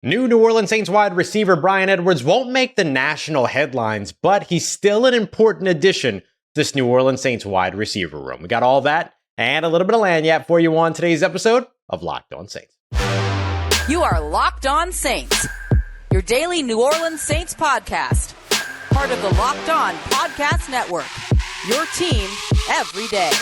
New Orleans Saints wide receiver Bryan Edwards won't make the national headlines, but he's still an important addition to this New Orleans Saints wide receiver room. We got all that and a little bit of lagniappe for you on today's episode of Locked On Saints. You are Locked On Saints, your daily New Orleans Saints podcast. Part of the Locked On Podcast Network, your team every day.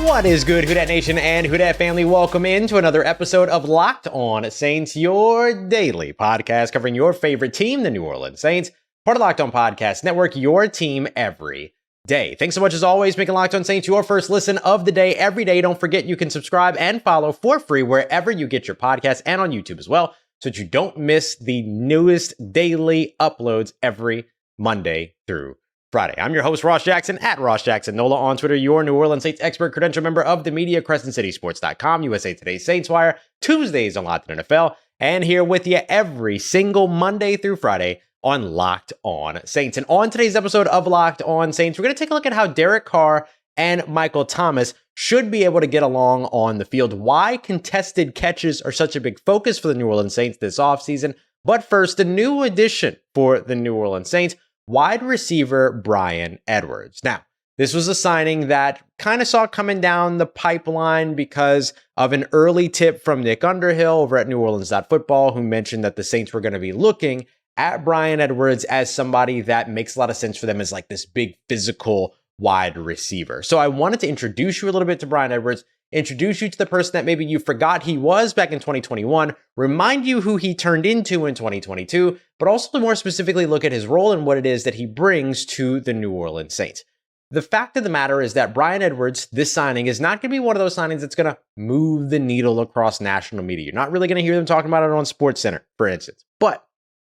What is good, Who Dat Nation and Who Dat family? Welcome into another episode of Locked On Saints, your daily podcast covering your favorite team, the New Orleans Saints. Part of Locked On Podcast Network, your team every day. Thanks so much as always, making Locked On Saints your first listen of the day every day. Don't forget you can subscribe and follow for free wherever you get your podcasts and on YouTube as well, so that you don't miss the newest daily uploads every Monday through Friday. I'm your host, Ross Jackson, at Ross Jackson Nola on Twitter, your New Orleans Saints expert, credential member of the media, CrescentCitySports.com, USA Today's Saints Wire, Tuesdays on Locked On NFL, and here with you every single Monday through Friday on Locked On Saints. And on today's episode of Locked On Saints, we're going to take a look at how Derek Carr and Michael Thomas should be able to get along on the field, why contested catches are such a big focus for the New Orleans Saints this offseason. But first, a new addition for the New Orleans Saints, wide receiver Bryan Edwards. Now, this was a signing that kind of saw coming down the pipeline because of an early tip from Nick Underhill over at New Orleans.football, who mentioned that the Saints were going to be looking at Bryan Edwards as somebody that makes a lot of sense for them as like this big physical wide receiver. So I wanted to introduce you a little bit to Bryan Edwards, introduce you to the person that maybe you forgot he was back in 2021, remind you who he turned into in 2022, but also to more specifically look at his role and what it is that he brings to the New Orleans Saints. The fact of the matter is that Bryan Edwards, this signing, is not going to be one of those signings that's going to move the needle across national media. You're not really going to hear them talking about it on SportsCenter, for instance. But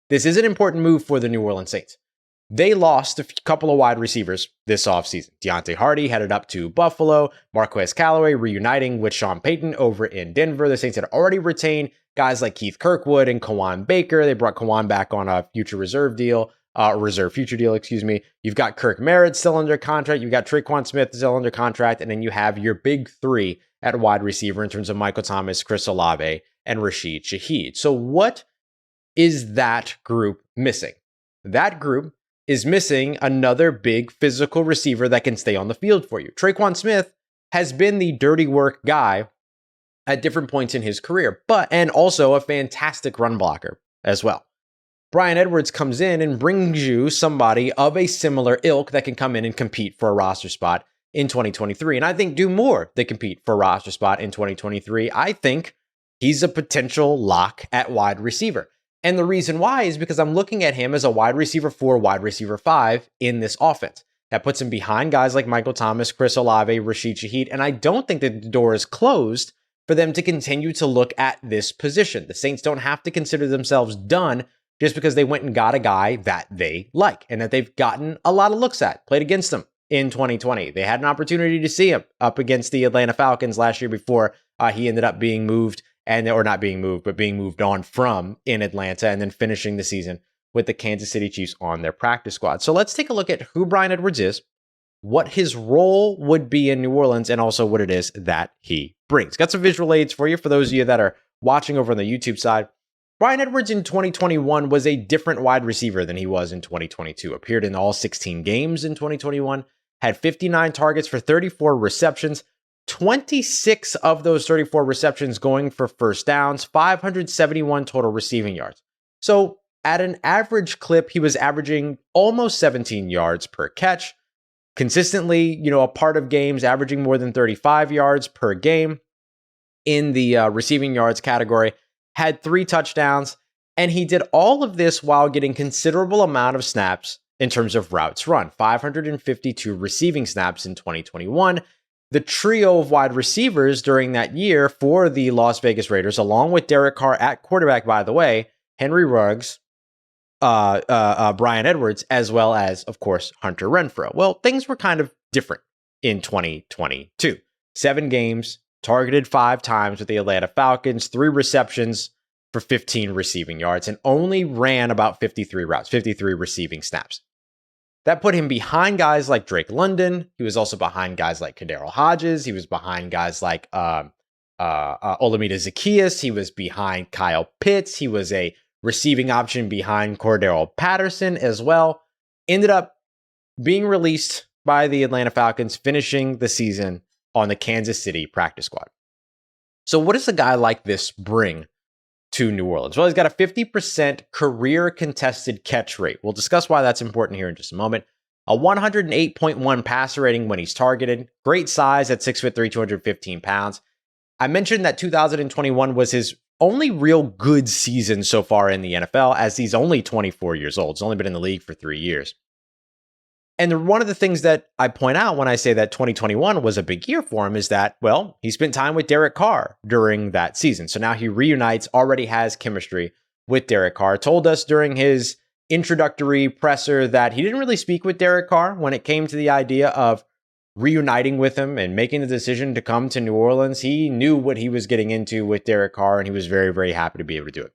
this is an important move for the New Orleans Saints. They lost a couple of wide receivers this offseason. Deontay Hardy headed up to Buffalo. Marquez Callaway reuniting with Sean Payton over in Denver. The Saints had already retained guys like Keith Kirkwood and Kawan Baker. They brought Kawan back on a future future deal. You've got Kirk Merritt still under contract. You've got Tre'Quan Smith still under contract. And then you have your big three at wide receiver in terms of Michael Thomas, Chris Olave, and Rashid Shaheed. So what is that group missing? That group is missing another big physical receiver that can stay on the field for you. Tre'Quan Smith has been the dirty work guy at different points in his career, and also a fantastic run blocker as well. Bryan Edwards comes in and brings you somebody of a similar ilk that can come in and compete for a roster spot in 2023. And I think do more than compete for a roster spot in 2023. I think he's a potential lock at wide receiver. And the reason why is because I'm looking at him as a wide receiver 4, wide receiver 5 in this offense. That puts him behind guys like Michael Thomas, Chris Olave, Rashid Shaheed, and I don't think that the door is closed for them to continue to look at this position. The Saints don't have to consider themselves done just because they went and got a guy that they like and that they've gotten a lot of looks at, played against them in 2020. They had an opportunity to see him up against the Atlanta Falcons last year before he ended up being moved. Or not being moved, but being moved on from in Atlanta and then finishing the season with the Kansas City Chiefs on their practice squad. So let's take a look at who Bryan Edwards is, what his role would be in New Orleans, and also what it is that he brings. Got some visual aids for you for those of you that are watching over on the YouTube side. Bryan Edwards in 2021 was a different wide receiver than he was in 2022. Appeared in all 16 games in 2021, had 59 targets for 34 receptions, 26 of those 34 receptions going for first downs, 571 total receiving yards. So at an average clip, he was averaging almost 17 yards per catch. Consistently, a part of games averaging more than 35 yards per game in the receiving yards category, had 3 touchdowns, and he did all of this while getting considerable amount of snaps in terms of routes run, 552 receiving snaps in 2021. The trio of wide receivers during that year for the Las Vegas Raiders, along with Derek Carr at quarterback, by the way, Henry Ruggs, Bryan Edwards, as well as, of course, Hunter Renfrow. Well, things were kind of different in 2022. 7 games, targeted 5 times with the Atlanta Falcons, 3 receptions for 15 receiving yards, and only ran about 53 routes, 53 receiving snaps. That put him behind guys like Drake London. He was also behind guys like Kadero Hodges. He was behind guys like Olamide Zaccheaus. He was behind Kyle Pitts. He was a receiving option behind Cordero Patterson as well. Ended up being released by the Atlanta Falcons, finishing the season on the Kansas City practice squad. So what does a guy like this bring to New Orleans? Well, he's got a 50% career contested catch rate. We'll discuss why that's important here in just a moment. A 108.1 passer rating when he's targeted. Great size at 6'3", 215 pounds. I mentioned that 2021 was his only real good season so far in the NFL, as he's only 24 years old. He's only been in the league for 3 years. And one of the things that I point out when I say that 2021 was a big year for him is that, well, he spent time with Derek Carr during that season. So now he reunites, already has chemistry with Derek Carr. Told us during his introductory presser that he didn't really speak with Derek Carr when it came to the idea of reuniting with him and making the decision to come to New Orleans. He knew what he was getting into with Derek Carr, and he was very, very happy to be able to do it.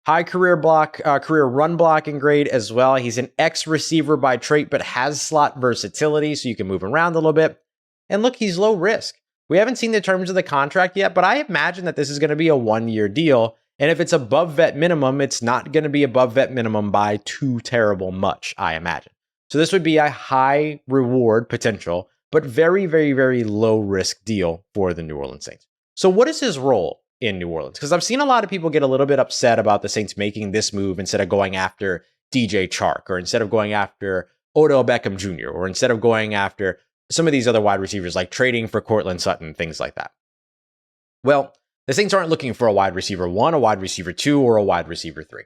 High career run blocking grade as well. He's an ex-receiver by trait, but has slot versatility, so you can move around a little bit. And look, he's low risk. We haven't seen the terms of the contract yet, but I imagine that this is going to be a 1-year deal. And if it's above vet minimum, it's not going to be above vet minimum by too terrible much, I imagine. So this would be a high reward potential, but very, very, very low risk deal for the New Orleans Saints. So what is his role in New Orleans? Because I've seen a lot of people get a little bit upset about the Saints making this move instead of going after DJ Chark, or instead of going after Odell Beckham Jr., or instead of going after some of these other wide receivers, like trading for Cortland Sutton, things like that. Well, the Saints aren't looking for a wide receiver 1, a wide receiver 2, or a wide receiver 3.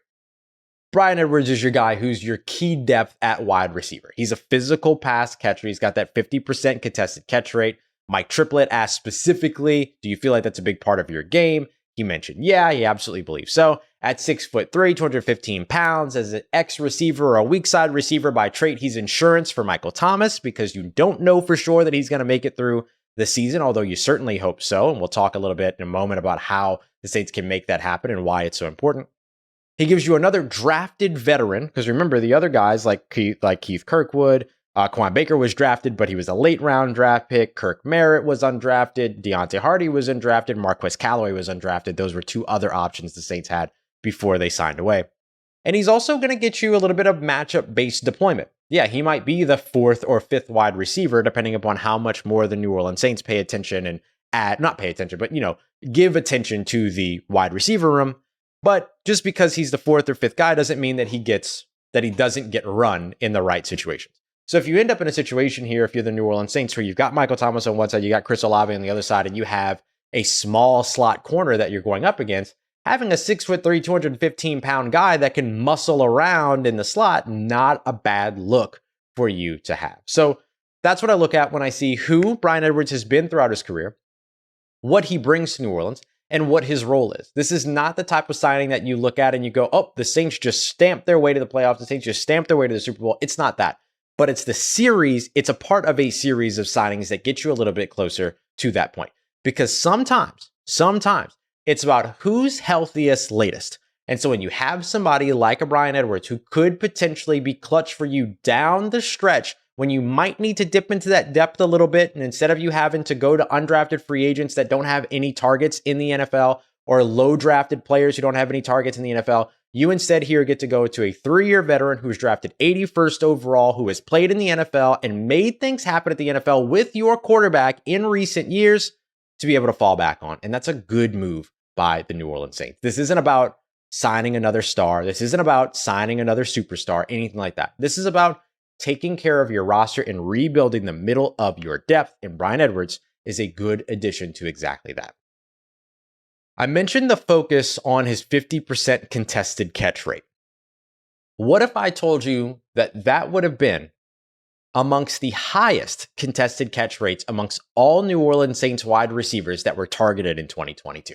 Bryan Edwards is your guy who's your key depth at wide receiver. He's a physical pass catcher. He's got that 50% contested catch rate. Mike Triplett asked specifically, do you feel like that's a big part of your game? He mentioned, yeah, he absolutely believes so. At 6'3", 215 pounds, as an ex-receiver or a weak side receiver by trait, he's insurance for Michael Thomas, because you don't know for sure that he's going to make it through the season, although you certainly hope so. And we'll talk a little bit in a moment about how the Saints can make that happen and why it's so important. He gives you another drafted veteran, because remember, the other guys like Keith Kirkwood, Quan Baker was drafted, but he was a late round draft pick. Kirk Merritt was undrafted. Deontay Hardy was undrafted. Marquez Callaway was undrafted. Those were 2 other options the Saints had before they signed away. And he's also going to get you a little bit of matchup-based deployment. Yeah, he might be the 4th or 5th wide receiver, depending upon how much more the New Orleans Saints pay attention and give attention to the wide receiver room. But just because he's the 4th or 5th guy doesn't mean that he doesn't get run in the right situations. So if you end up in a situation here, if you're the New Orleans Saints, where you've got Michael Thomas on one side, you got Chris Olave on the other side, and you have a small slot corner that you're going up against, having a 6'3", 215-pound guy that can muscle around in the slot, not a bad look for you to have. So that's what I look at when I see who Bryan Edwards has been throughout his career, what he brings to New Orleans, and what his role is. This is not the type of signing that you look at and you go, oh, the Saints just stamped their way to the playoffs. The Saints just stamped their way to the Super Bowl. It's not that. But it's the series. It's a part of a series of signings that get you a little bit closer to that point. Because sometimes it's about who's healthiest latest. And so when you have somebody like a Bryan Edwards who could potentially be clutch for you down the stretch, when you might need to dip into that depth a little bit, and instead of you having to go to undrafted free agents that don't have any targets in the NFL, or low drafted players who don't have any targets in the NFL, you instead here get to go to a 3-year veteran who's drafted 81st overall, who has played in the NFL and made things happen at the NFL with your quarterback in recent years to be able to fall back on. And that's a good move by the New Orleans Saints. This isn't about signing another star. This isn't about signing another superstar, anything like that. This is about taking care of your roster and rebuilding the middle of your depth. And Bryan Edwards is a good addition to exactly that. I mentioned the focus on his 50% contested catch rate. What if I told you that that would have been amongst the highest contested catch rates amongst all New Orleans Saints wide receivers that were targeted in 2022?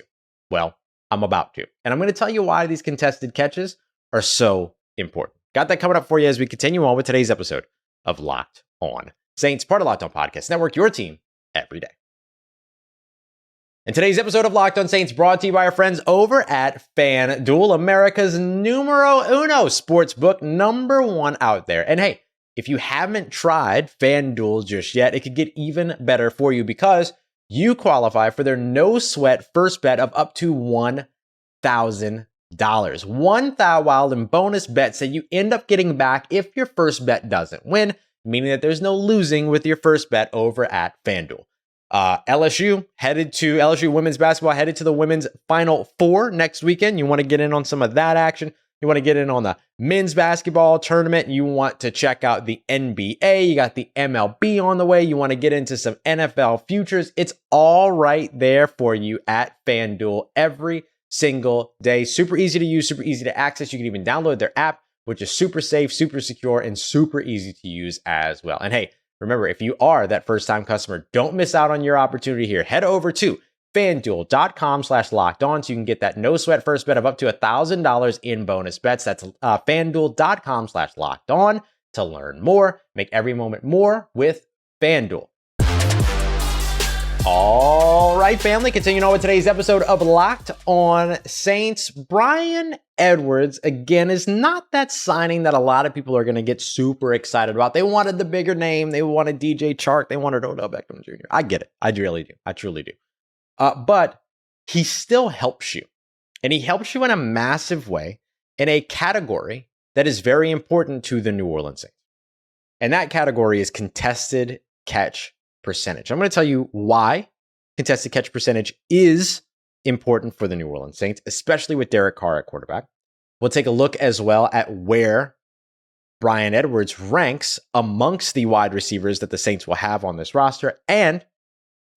Well, I'm about to. And I'm going to tell you why these contested catches are so important. Got that coming up for you as we continue on with today's episode of Locked On Saints, part of Locked On Podcast Network, your team every day. And today's episode of Locked On Saints brought to you by our friends over at FanDuel, America's numero uno sportsbook, number 1 out there. And hey, if you haven't tried FanDuel just yet, it could get even better for you because you qualify for their no sweat first bet of up to $1,000. One thou wild and bonus bets that you end up getting back if your first bet doesn't win, meaning that there's no losing with your first bet over at FanDuel. LSU women's basketball headed to the women's Final Four next weekend. You want to get in on some of that action. You want to get in on the men's basketball tournament. You want to check out the NBA. You got the MLB on the way. You want to get into some NFL futures. It's all right there for you at FanDuel every single day. Super easy to use, super easy to access. You can even download their app, which is super safe, super secure, and super easy to use as well. And hey, remember, if you are that first-time customer, don't miss out on your opportunity here. Head over to FanDuel.com/lockedon so you can get that no sweat first bet of up to $1,000 in bonus bets. That's FanDuel.com/lockedon to learn more. Make every moment more with FanDuel. All right, family, continuing on with today's episode of Locked On Saints. Bryan Edwards, again, is not that signing that a lot of people are going to get super excited about. They wanted the bigger name. They wanted DJ Chark. They wanted Odell Beckham Jr. I get it. I really do. I truly do. But he still helps you. And he helps you in a massive way in a category that is very important to the New Orleans Saints. And that category is contested catch percentage. I'm going to tell you why contested catch percentage is important for the New Orleans Saints, especially with Derek Carr at quarterback. We'll take a look as well at where Bryan Edwards ranks amongst the wide receivers that the Saints will have on this roster. And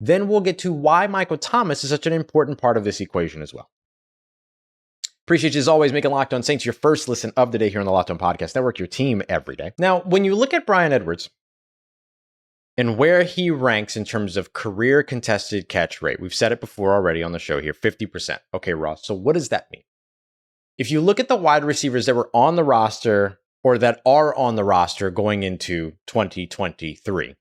then we'll get to why Michael Thomas is such an important part of this equation as well. Appreciate you as always making Locked On Saints your first listen of the day here on the Locked On Podcast Network, your team every day. Now, when you look at Bryan Edwards and where he ranks in terms of career contested catch rate, we've said it before already on the show here, 50%. Okay, Ross, so what does that mean? If you look at the wide receivers that were on the roster or that are on the roster going into 2023,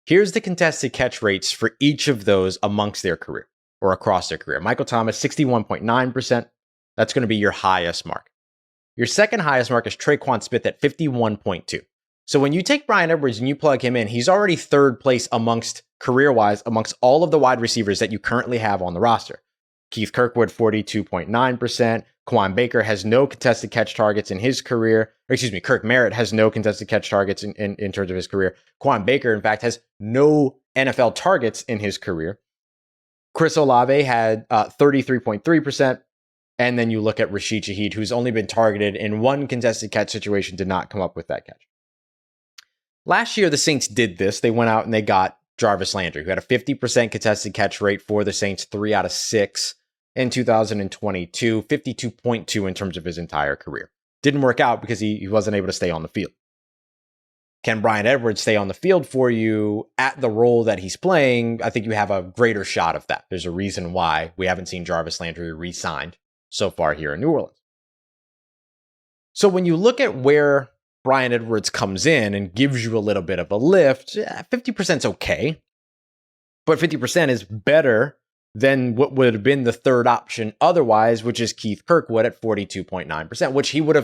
here's the contested catch rates for each of those amongst their career or across their career. Michael Thomas, 61.9%. That's going to be your highest mark. Your second highest mark is Traquan Smith at 51.2. So when you take Bryan Edwards and you plug him in, he's already third place amongst career-wise amongst all of the wide receivers that you currently have on the roster. Keith Kirkwood, 42.9%. Quan Baker has no contested catch targets in his career. Kirk Merritt has no contested catch targets in terms of his career. Quan Baker, in fact, has no NFL targets in his career. Chris Olave had 33.3%. And then you look at Rashid Shaheed, who's only been targeted in one contested catch situation, did not come up with that catch. Last year, the Saints did this. They went out and they got Jarvis Landry, who had a 50% contested catch rate for the Saints, 3 out of 6 in 2022, 52.2 in terms of his entire career. Didn't work out because he wasn't able to stay on the field. Can Bryan Edwards stay on the field for you at the role that he's playing? I think you have a greater shot of that. There's a reason why we haven't seen Jarvis Landry re-signed so far here in New Orleans. So when you look at where Bryan Edwards comes in and gives you a little bit of a lift, 50% is okay, but 50% is better than what would have been the third option otherwise, which is Keith Kirkwood at 42.9%, which he would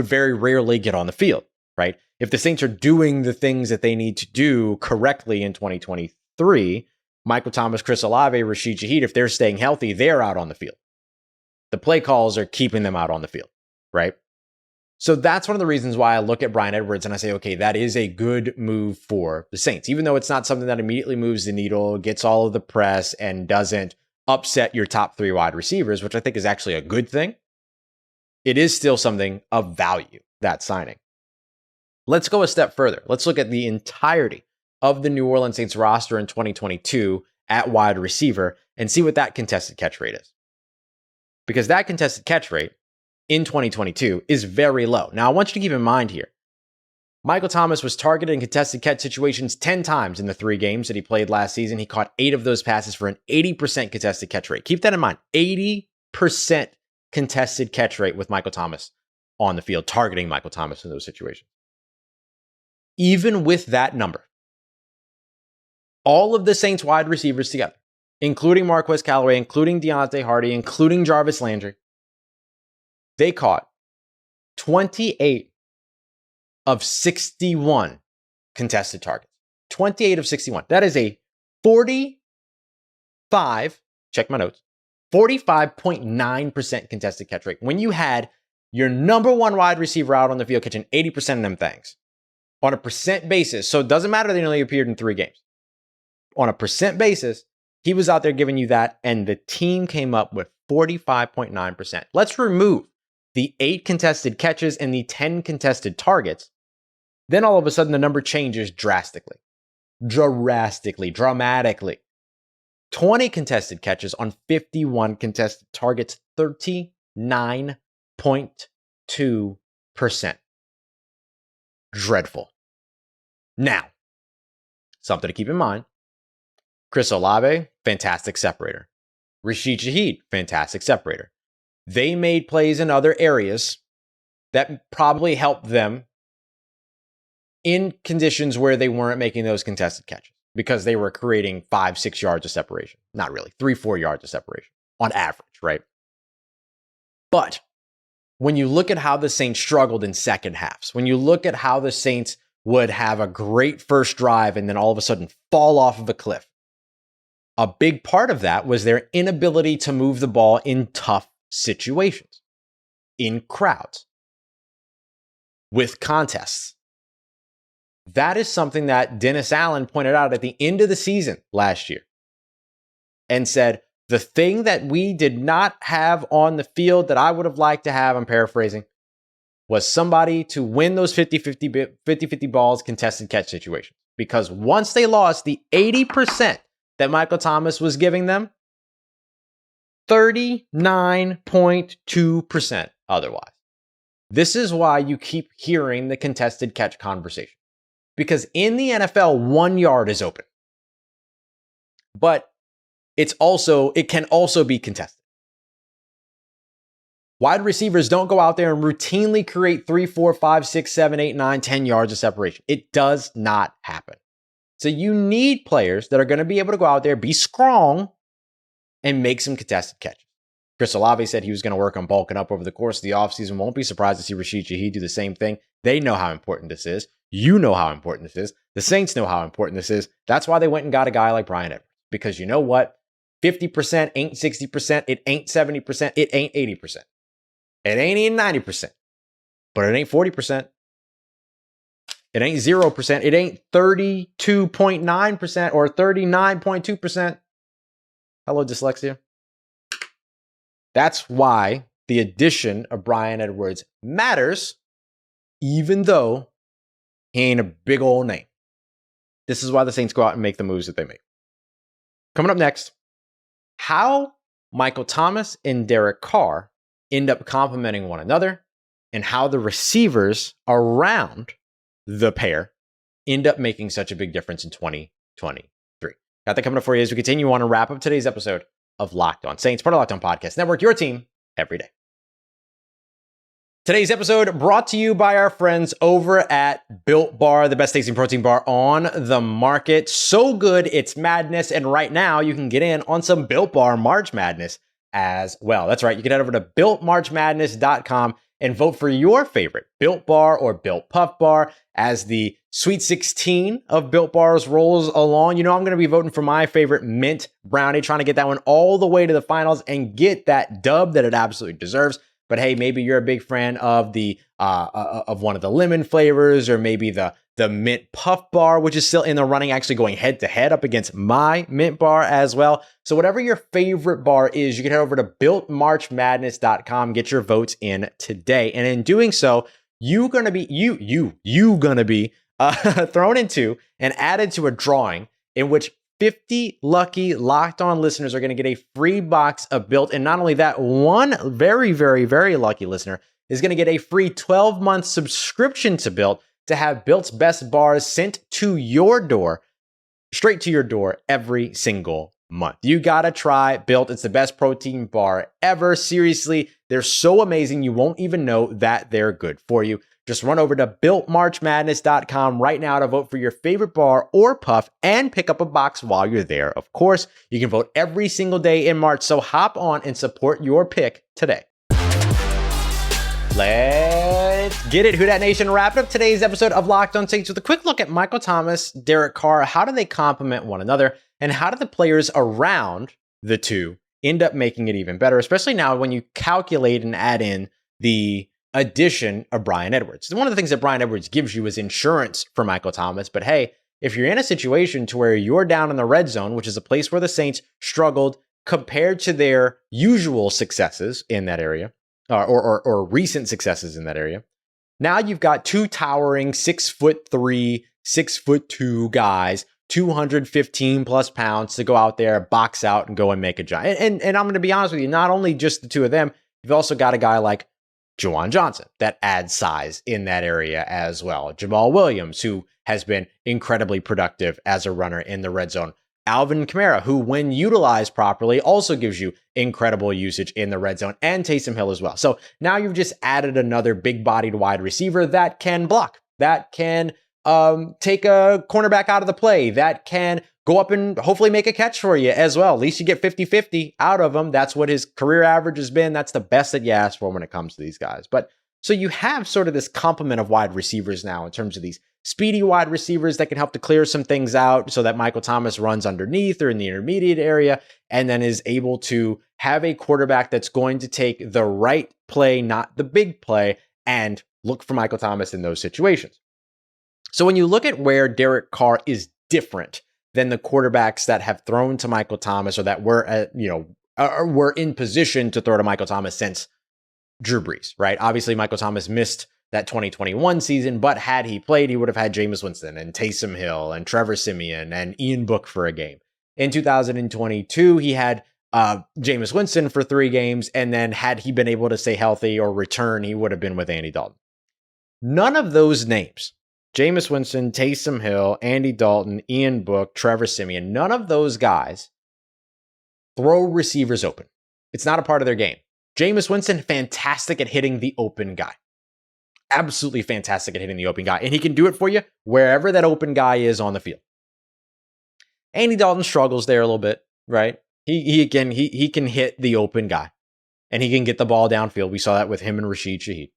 very rarely get on the field, right? If the Saints are doing the things that they need to do correctly in 2023, Michael Thomas, Chris Olave, Rashid Shaheed, if they're staying healthy, they're out on the field. The play calls are keeping them out on the field, right? So that's one of the reasons why I look at Bryan Edwards and I say, okay, that is a good move for the Saints. Even though it's not something that immediately moves the needle, gets all of the press, and doesn't upset your top 3 wide receivers, which I think is actually a good thing, it is still something of value, that signing. Let's go a step further. Let's look at the entirety of the New Orleans Saints roster in 2022 at wide receiver and see what that contested catch rate is. Because that contested catch rate in 2022 is very low. Now, I want you to keep in mind here, Michael Thomas was targeted in contested catch situations 10 times in the 3 games that he played last season. He caught 8 of those passes for an 80% contested catch rate. Keep that in mind, 80% contested catch rate with Michael Thomas on the field, targeting Michael Thomas in those situations. Even with that number, all of the Saints wide receivers together, including Marquez Callaway, including Deontay Hardy, including Jarvis Landry, they caught 28 of 61 contested targets. 28 of 61. That is a 45, check my notes, 45.9% contested catch rate. When you had your number one wide receiver out on the field catching 80% of them things on a percent basis. So it doesn't matter that he only appeared in 3 games. On a percent basis, he was out there giving you that, and the team came up with 45.9%. Let's remove the 8 contested catches and the 10 contested targets. Then all of a sudden, the number changes dramatically. 20 contested catches on 51 contested targets, 39.2%. Dreadful. Now, something to keep in mind. Chris Olave, fantastic separator. Rashid Shaheed, fantastic separator. They made plays in other areas that probably helped them in conditions where they weren't making those contested catches because they were creating 5-6 yards of separation. Not really, 3-4 yards of separation on average, right? But when you look at how the Saints struggled in second halves, when you look at how the Saints would have a great first drive and then all of a sudden fall off of a cliff, a big part of that was their inability to move the ball in tough situations, in crowds, with contests. That is something that Dennis Allen pointed out at the end of the season last year and said, the thing that we did not have on the field that I would have liked to have, I'm paraphrasing, was somebody to win those 50-50 balls contested catch situations. Because once they lost the 80% that Michael Thomas was giving them, 39.2% otherwise. This is why you keep hearing the contested catch conversation. Because in the NFL, 1 yard is open. But it can also be contested. Wide receivers don't go out there and routinely create 3, 4, 5, 6, 7, 8, 9, 10 yards of separation. It does not happen. So you need players that are going to be able to go out there, be strong, and make some contested catches. Chris Olave said he was going to work on bulking up over the course of the offseason. Won't be surprised to see Rashid Shaheed do the same thing. They know how important this is. You know how important this is. The Saints know how important this is. That's why they went and got a guy like Bryan Edwards. Because you know what? 50% ain't 60%. It ain't 70%. It ain't 80%. It ain't even 90%. But it ain't 40%. It ain't 0%. It ain't 32.9% or 39.2%. Hello, dyslexia. That's why the addition of Bryan Edwards matters, even though he ain't a big old name. This is why the Saints go out and make the moves that they make. Coming up next, how Michael Thomas and Derek Carr end up complementing one another and how the receivers around the pair end up making such a big difference in 2023. Got that coming up for you as we continue on and wrap up today's episode of Locked On Saints, part of Locked On Podcast Network, your team every day. Today's episode brought to you by our friends over at Built Bar, the best tasting protein bar on the market. So good, it's madness. And right now you can get in on some Built Bar March Madness as well. That's right. You can head over to builtmarchmadness.com and vote for your favorite Built Bar or Built Puff Bar as the Sweet 16 of Built Bars rolls along. You know, I'm going to be voting for my favorite mint brownie, trying to get that one all the way to the finals and get that dub that it absolutely deserves. But hey, maybe you're a big fan of the of one of the lemon flavors, or maybe the mint puff bar, which is still in the running, actually going head to head up against my mint bar as well. So whatever your favorite bar is, you can head over to builtmarchmadness.com, get your votes in today. And in doing so, you're gonna be thrown into and added to a drawing in which 50 lucky Locked On listeners are going to get a free box of Built. And not only that, one very, very, very lucky listener is going to get a free 12-month subscription to Built to have Built's best bars sent to your door, straight to your door every single month. You got to try Built. It's the best protein bar ever. Seriously, they're so amazing. You won't even know that they're good for you. Just run over to builtmarchmadness.com right now to vote for your favorite bar or puff and pick up a box while you're there. Of course, you can vote every single day in March, so hop on and support your pick today. Let's Let's get it. Who Dat Nation, wrapping up today's episode of Locked On Saints with a quick look at Michael Thomas, Derek Carr. How do they complement one another? And how do the players around the two end up making it even better, especially now when you calculate and add in the addition of Bryan Edwards? One of the things that Bryan Edwards gives you is insurance for Michael Thomas. But hey, if you're in a situation to where you're down in the red zone, which is a place where the Saints struggled compared to their usual successes in that area, or recent successes in that area, now you've got two towering 6'3", 6'2" guys, 215 plus pounds to go out there, box out, and go and make a giant. And I'm going to be honest with you, not only just the two of them, you've also got a guy like Juwan Johnson that adds size in that area as well. Jamal Williams, who has been incredibly productive as a runner in the red zone. Alvin Kamara, who when utilized properly also gives you incredible usage in the red zone, and Taysom Hill as well. So now you've just added another big-bodied wide receiver that can block, that can take a cornerback out of the play, that can go up and hopefully make a catch for you as well. At least you get 50-50 out of him. That's what his career average has been. That's the best that you ask for when it comes to these guys. But so you have sort of this complement of wide receivers now in terms of these speedy wide receivers that can help to clear some things out so that Michael Thomas runs underneath or in the intermediate area and then is able to have a quarterback that's going to take the right play, not the big play, and look for Michael Thomas in those situations. So when you look at where Derek Carr is different than the quarterbacks that have thrown to Michael Thomas or that were in position to throw to Michael Thomas since Drew Brees, right? Obviously, Michael Thomas missed that 2021 season, but had he played, he would have had Jameis Winston and Taysom Hill and Trevor Siemian and Ian Book for a game. In 2022, he had Jameis Winston for 3 games, and then had he been able to stay healthy or return, he would have been with Andy Dalton. None of those names, Jameis Winston, Taysom Hill, Andy Dalton, Ian Book, Trevor Siemian, none of those guys throw receivers open. It's not a part of their game. Jameis Winston, fantastic at hitting the open guy. Absolutely fantastic at hitting the open guy. And he can do it for you wherever that open guy is on the field. Andy Dalton struggles there a little bit, right? He can hit the open guy. And he can get the ball downfield. We saw that with him and Rashid Shaheed.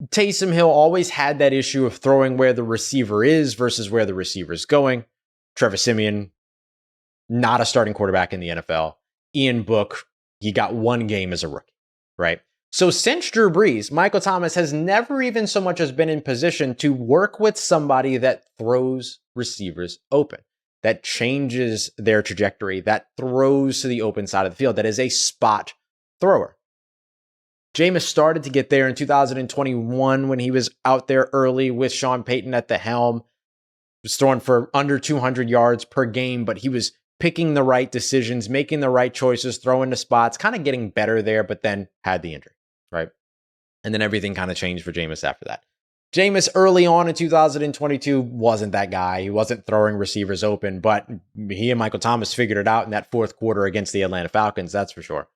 Taysom Hill always had that issue of throwing where the receiver is versus where the receiver is going. Trevor Siemian, not a starting quarterback in the NFL. Ian Book, he got 1 game as a rookie, right? So since Drew Brees, Michael Thomas has never even so much as been in position to work with somebody that throws receivers open, that changes their trajectory, that throws to the open side of the field, that is a spot thrower. Jameis started to get there in 2021 when he was out there early with Sean Payton at the helm. He was throwing for under 200 yards per game, but he was picking the right decisions, making the right choices, throwing to spots, kind of getting better there, but then had the injury, right? And then everything kind of changed for Jameis after that. Jameis early on in 2022 wasn't that guy. He wasn't throwing receivers open, but he and Michael Thomas figured it out in that 4th quarter against the Atlanta Falcons, that's for sure.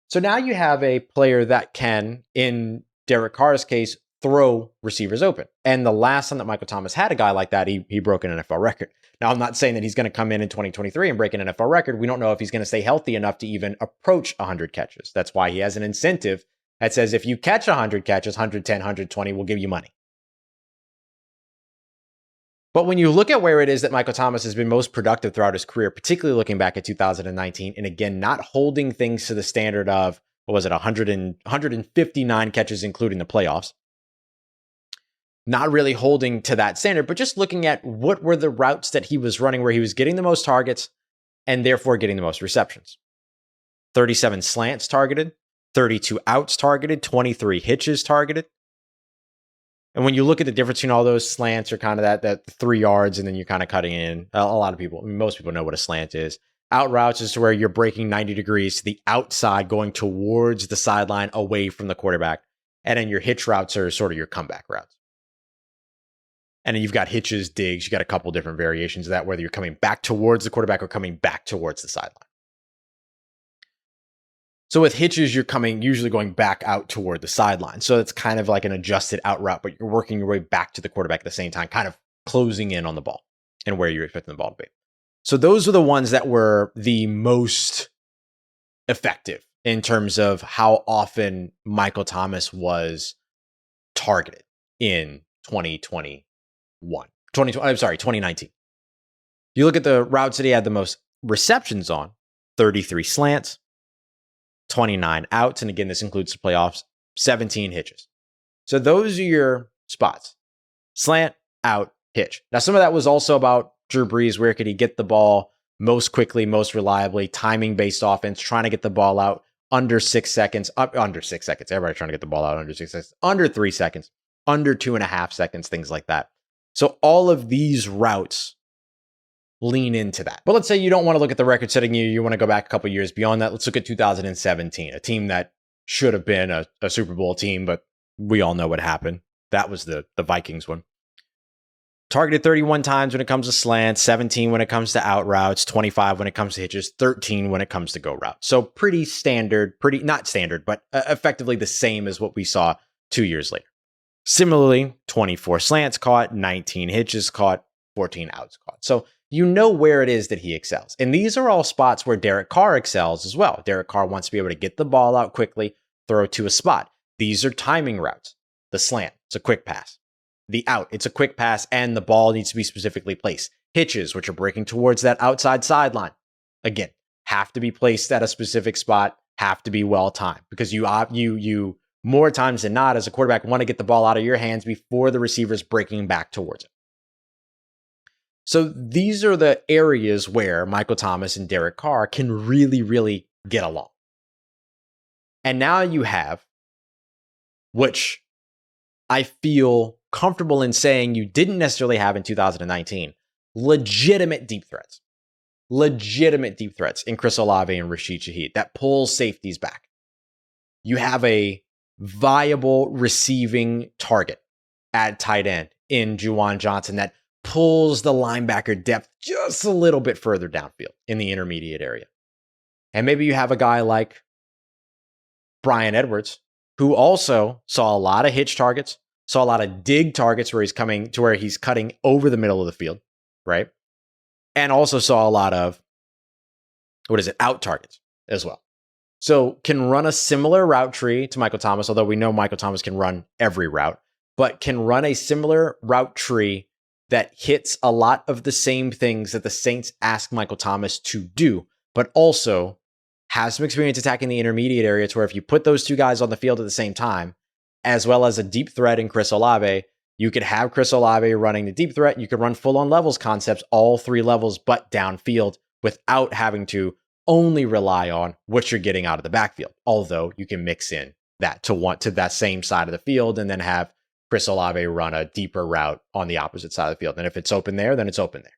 So now you have a player that can, in Derek Carr's case, throw receivers open. And the last time that Michael Thomas had a guy like that, he broke an NFL record. Now, I'm not saying that he's going to come in 2023 and break an NFL record. We don't know if he's going to stay healthy enough to even approach 100 catches. That's why he has an incentive that says if you catch 100 catches, 110, 120, we'll give you money. But when you look at where it is that Michael Thomas has been most productive throughout his career, particularly looking back at 2019, and again, not holding things to the standard of, 159 catches, including the playoffs, not really holding to that standard, but just looking at what were the routes that he was running where he was getting the most targets and therefore getting the most receptions. 37 slants targeted, 32 outs targeted, 23 hitches targeted. And when you look at the difference between all those slants, are kind of that 3 yards, and then you're kind of cutting in. A lot of people, most people know what a slant is. Out routes is to where you're breaking 90 degrees to the outside, going towards the sideline away from the quarterback. And then your hitch routes are sort of your comeback routes. And then you've got hitches, digs. You got a couple different variations of that, whether you're coming back towards the quarterback or coming back towards the sideline. So with hitches, you're usually going back out toward the sideline. So it's kind of like an adjusted out route, but you're working your way back to the quarterback at the same time, kind of closing in on the ball and where you're expecting the ball to be. So those are the ones that were the most effective in terms of how often Michael Thomas was targeted in 2019. You look at the routes that he had the most receptions on, 33 slants, 29 outs. And again, this includes the playoffs, 17 hitches. So those are your spots. Slant, out, hitch. Now, some of that was also about Drew Brees. Where could he get the ball most quickly, most reliably, timing-based offense, trying to get the ball out under 6 seconds, under 6 seconds. Everybody trying to get the ball out under 6 seconds, under 3 seconds, under 2.5 seconds, things like that. So all of these routes lean into that. But let's say you don't want to look at the record-setting year. You want to go back a couple years beyond that. Let's look at 2017, a team that should have been a Super Bowl team, but we all know what happened. That was the Vikings one. Targeted 31 times when it comes to slants, 17 when it comes to out routes, 25 when it comes to hitches, 13 when it comes to go routes. So pretty standard, not standard, but effectively the same as what we saw 2 years later. Similarly, 24 slants caught, 19 hitches caught, 14 outs caught. So you know where it is that he excels. And these are all spots where Derek Carr excels as well. Derek Carr wants to be able to get the ball out quickly, throw to a spot. These are timing routes. The slant, it's a quick pass. The out, it's a quick pass, and the ball needs to be specifically placed. Hitches, which are breaking towards that outside sideline, again, have to be placed at a specific spot, have to be well timed, because you more times than not as a quarterback want to get the ball out of your hands before the receiver's breaking back towards it. So these are the areas where Michael Thomas and Derek Carr can really, really get along. And now you have, which I feel comfortable in saying you didn't necessarily have in 2019, legitimate deep threats in Chris Olave and Rashid Shaheed that pulls safeties back. You have a viable receiving target at tight end in Juwan Johnson that pulls the linebacker depth just a little bit further downfield in the intermediate area. And maybe you have a guy like Bryan Edwards, who also saw a lot of hitch targets, saw a lot of dig targets where he's coming to where he's cutting over the middle of the field, right? And also saw a lot of, out targets as well. So can run a similar route tree to Michael Thomas, although we know Michael Thomas can run every route, but can run a similar route tree that hits a lot of the same things that the Saints ask Michael Thomas to do, but also has some experience attacking the intermediate area to where if you put those two guys on the field at the same time, as well as a deep threat in Chris Olave, you could have Chris Olave running the deep threat. You could run full on levels concepts, all three levels, but downfield without having to only rely on what you're getting out of the backfield. Although you can mix in that to that same side of the field and then have Chris Olave run a deeper route on the opposite side of the field. And if it's open there, then it's open there.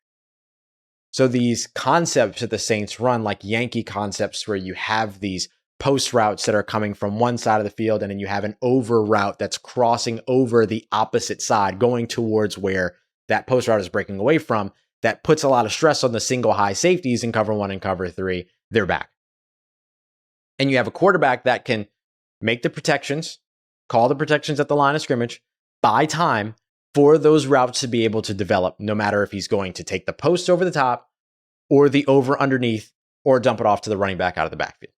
So these concepts that the Saints run, like Yankee concepts, where you have these post routes that are coming from one side of the field, and then you have an over route that's crossing over the opposite side, going towards where that post route is breaking away from, that puts a lot of stress on the single high safeties in cover one and cover three. They're back. And you have a quarterback that can make the protections, call the protections at the line of scrimmage, buy time for those routes to be able to develop, no matter if he's going to take the post over the top or the over underneath or dump it off to the running back out of the backfield.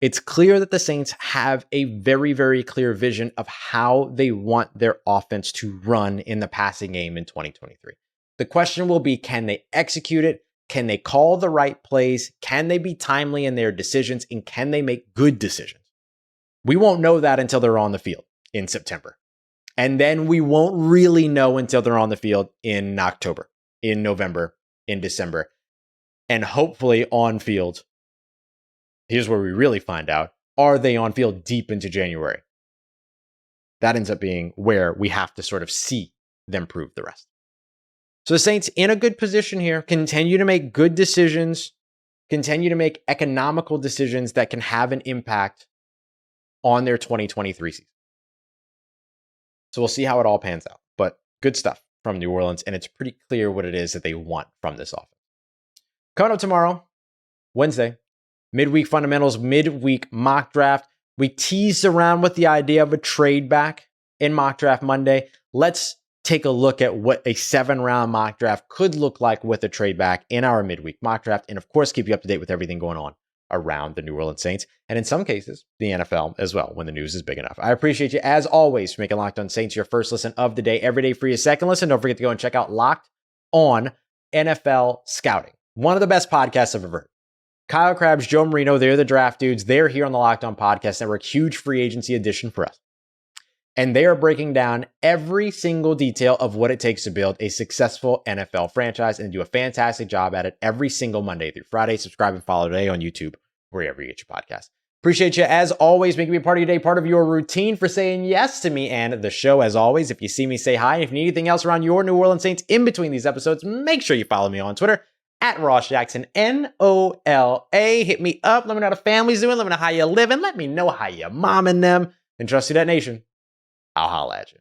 It's clear that the Saints have a very, very clear vision of how they want their offense to run in the passing game in 2023. The question will be, can they execute it? Can they call the right plays? Can they be timely in their decisions? And can they make good decisions? We won't know that until they're on the field in September. And then we won't really know until they're on the field in October, in November, in December, and hopefully on field. Here's where we really find out. Are they on field deep into January? That ends up being where we have to sort of see them prove the rest. So the Saints in a good position here, continue to make good decisions, continue to make economical decisions that can have an impact on their 2023 season. So we'll see how it all pans out. But good stuff from New Orleans, and it's pretty clear what it is that they want from this offense. Coming up tomorrow, Wednesday, midweek fundamentals, midweek mock draft. We teased around with the idea of a trade back in mock draft Monday. Let's take a look at what a 7-round mock draft could look like with a trade back in our midweek mock draft. And of course, keep you up to date with everything going on around the New Orleans Saints, and in some cases, the NFL as well, when the news is big enough. I appreciate you, as always, for making Locked On Saints your first listen of the day, every day for your second listen. Don't forget to go and check out Locked On NFL Scouting, one of the best podcasts I've ever heard. Kyle Krabs, Joe Marino, they're the draft dudes. They're here on the Locked On Podcast Network, huge free agency edition for us. And they are breaking down every single detail of what it takes to build a successful NFL franchise, and do a fantastic job at it every single Monday through Friday. Subscribe and follow today on YouTube, wherever you get your podcast. Appreciate you, as always, making me part of your day, part of your routine, for saying yes to me and the show, as always. If you see me, say hi. If you need anything else around your New Orleans Saints in between these episodes, make sure you follow me on Twitter, at Ross Jackson, NOLA. Hit me up. Let me know how the family's doing. Let me know how you living. Let me know how you momming them. And trust Who Dat Nation, I'll holla at you.